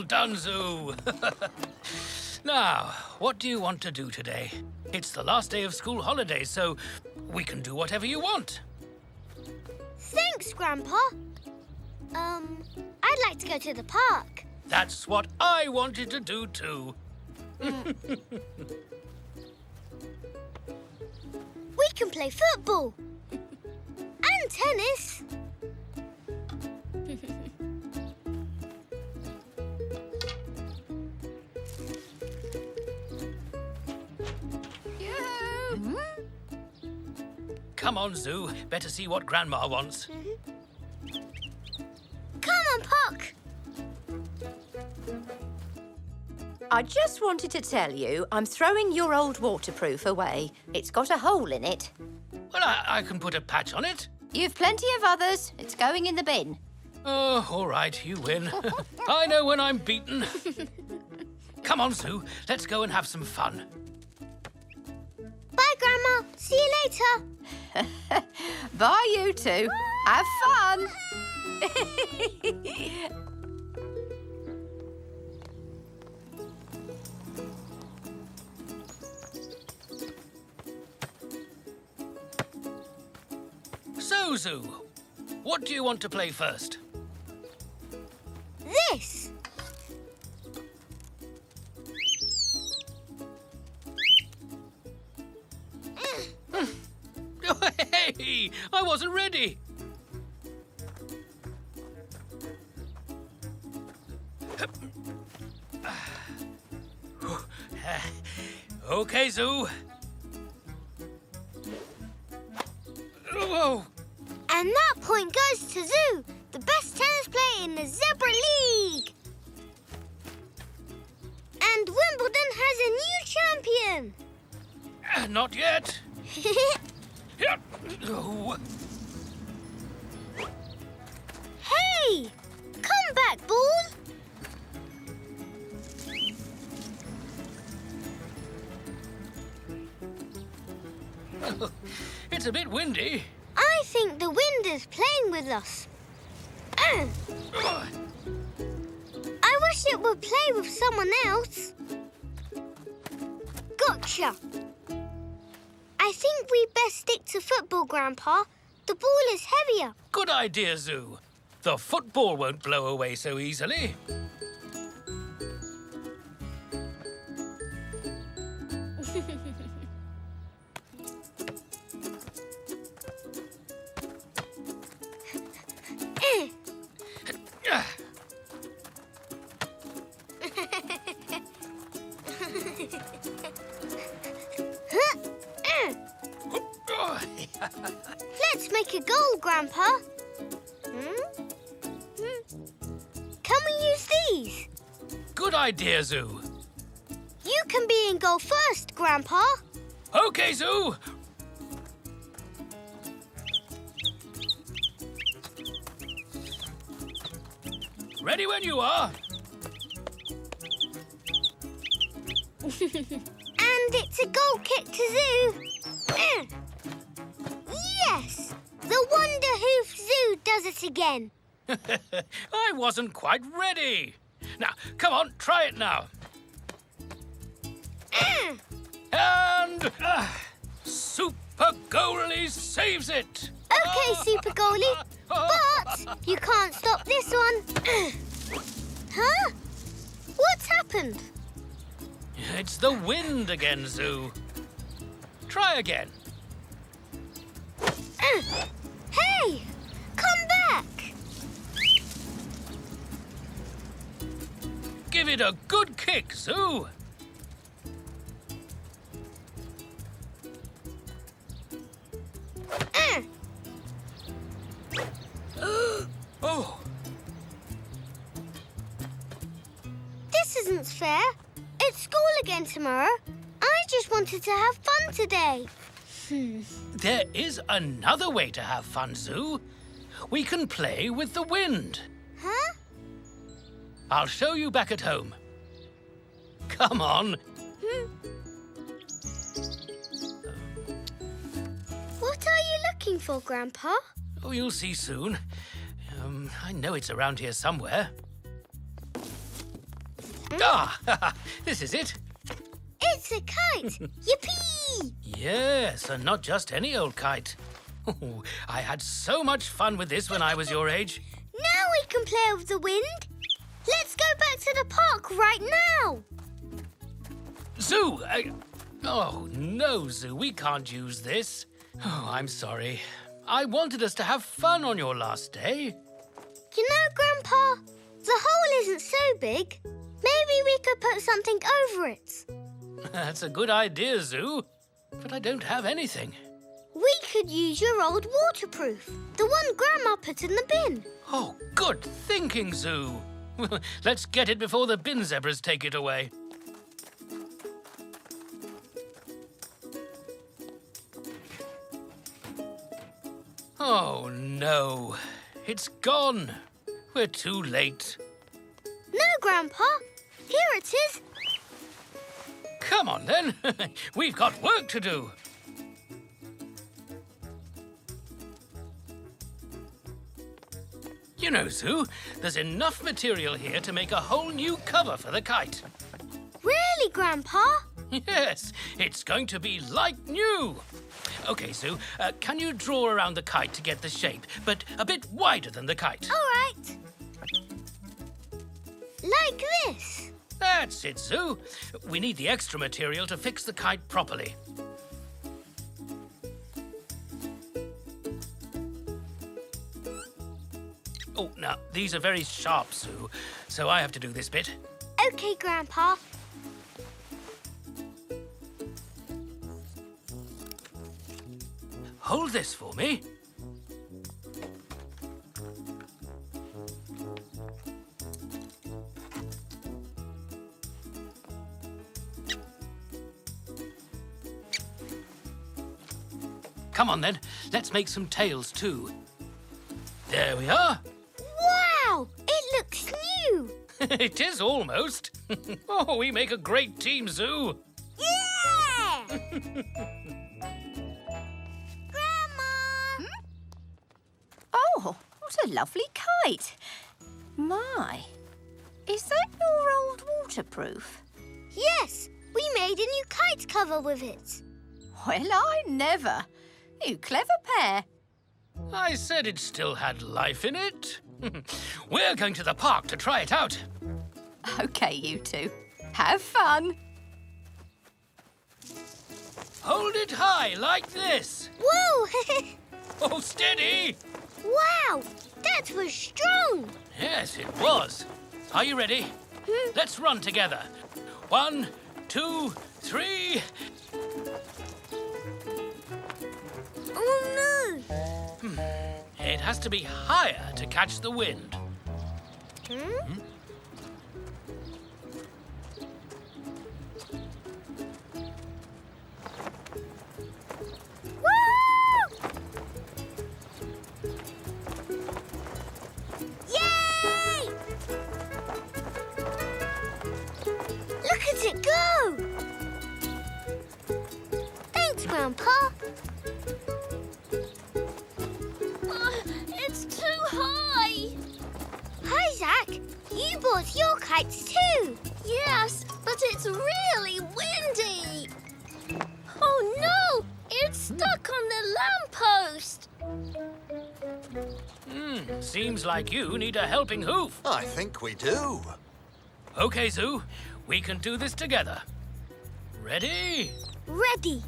Well done, Zoo. Now, what do you want to do today? It's the last day of school holidays, so we can do whatever you want. Thanks, Grandpa. I'd like to go to the park. That's what I wanted to do too. We can play football. And tennis. Come on, Zoo. Better see what Grandma wants. Come on, Puck. I just wanted to tell you I'm throwing your old waterproof away. It's got a hole in it. Well, I can put a patch on it. You've plenty of others. It's going in the bin. Oh, all right, you win. I know when I'm beaten. Come on, Zoo. Let's go and have some fun. Bye, Grandma. See you later. Bye, you two. Have fun. So, Zoo, what do you want to play first? This. Hey, I wasn't ready. Okay, Zoo. Whoa. And that point goes to Zoo, the best tennis player in the Zebra League. And Wimbledon has a new champion. Not yet. Oh. Hey! Come back, ball! It's a bit windy. I think the wind is playing with us. I wish it would play with someone else. Gotcha. I think we best stick to football, Grandpa. The ball is heavier. Good idea, Zoo. The football won't blow away so easily. Let's make a goal, Grandpa. Can we use these? Good idea, Zoo. You can be in goal first, Grandpa. Okay, Zoo. Ready when you are. And it's a goal kick to Zoo. Yes! The Wonder Hoof Zoo does it again. I wasn't quite ready. Now, come on, try it now. And Super Goalie saves it. Okay, Super Goalie. But you can't stop this one. Huh? What's happened? It's the wind again, Zoo. Try again. Hey! Come back! Give it a good kick, Zoo. Oh. This isn't fair. It's school again tomorrow. I just wanted to have fun today. There is another way to have fun, Zoo. We can play with the wind. Huh? I'll show you back at home. Come on. What are you looking for, Grandpa? Oh, you'll see soon. I know it's around here somewhere. Ah, this is it. It's a kite! Yippee! Yes, and not just any old kite. Oh, I had so much fun with this when I was your age. Now we can play with the wind. Let's go back to the park right now. Zoo! Oh, no, Zoo, we can't use this. Oh, I'm sorry. I wanted us to have fun on your last day. You know, Grandpa, the hole isn't so big. Maybe we could put something over it. That's a good idea, Zoo. But I don't have anything. We could use your old waterproof, the one Grandma put in the bin. Oh, good thinking, Zoo. Let's get it before the bin zebras take it away. Oh, no. It's gone. We're too late. No, Grandpa. Here it is. Come on, then. We've got work to do. You know, Zoo, there's enough material here to make a whole new cover for the kite. Really, Grandpa? Yes, it's going to be like new. OK, Zoo, can you draw around the kite to get the shape, but a bit wider than the kite? All right. Like this. That's it, Zoo. We need the extra material to fix the kite properly. Oh, now, these are very sharp, Zoo, so I have to do this bit. OK, Grandpa. Hold this for me. Come on, then. Let's make some tails, too. There we are. Wow! It looks new. It is almost. Oh, we make a great team, Zoo. Yeah! Grandma! Oh, what a lovely kite. My, is that your old waterproof? Yes, we made a new kite cover with it. Well, I never. You clever pair. I said it still had life in it. We're going to the park to try it out. OK, you two. Have fun. Hold it high like this. Whoa! Oh, steady. Wow! That was strong. Yes, it was. Are you ready? Let's run together. 1, 2, 3. Oh, no. It has to be higher to catch the wind. Woo! Yay! Look at it go! Thanks, Grandpa. It's too high. Hi, Zach. You bought your kites too. Yes, but it's really windy. Oh, no! It's stuck on the lamppost. Seems like you need a helping hoof. I think we do. OK, Zoo. We can do this together. Ready? Ready.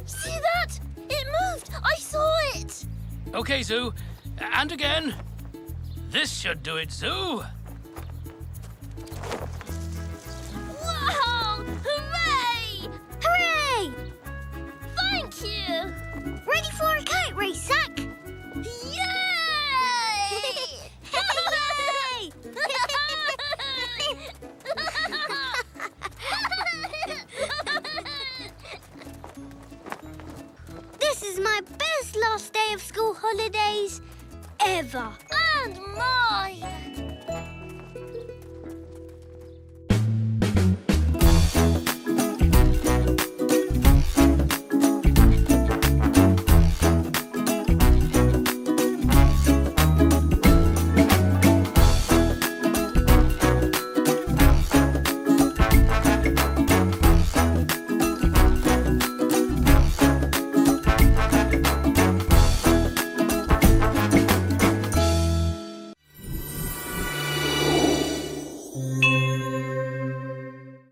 See that? It moved! I saw it! OK, Zoo. And again. This should do it, Zoo. Wow! Hooray! Hooray! Thank you! Ready for a kite race, Zach? Yay! Hooray! This is my best last day of school holidays ever. And mine.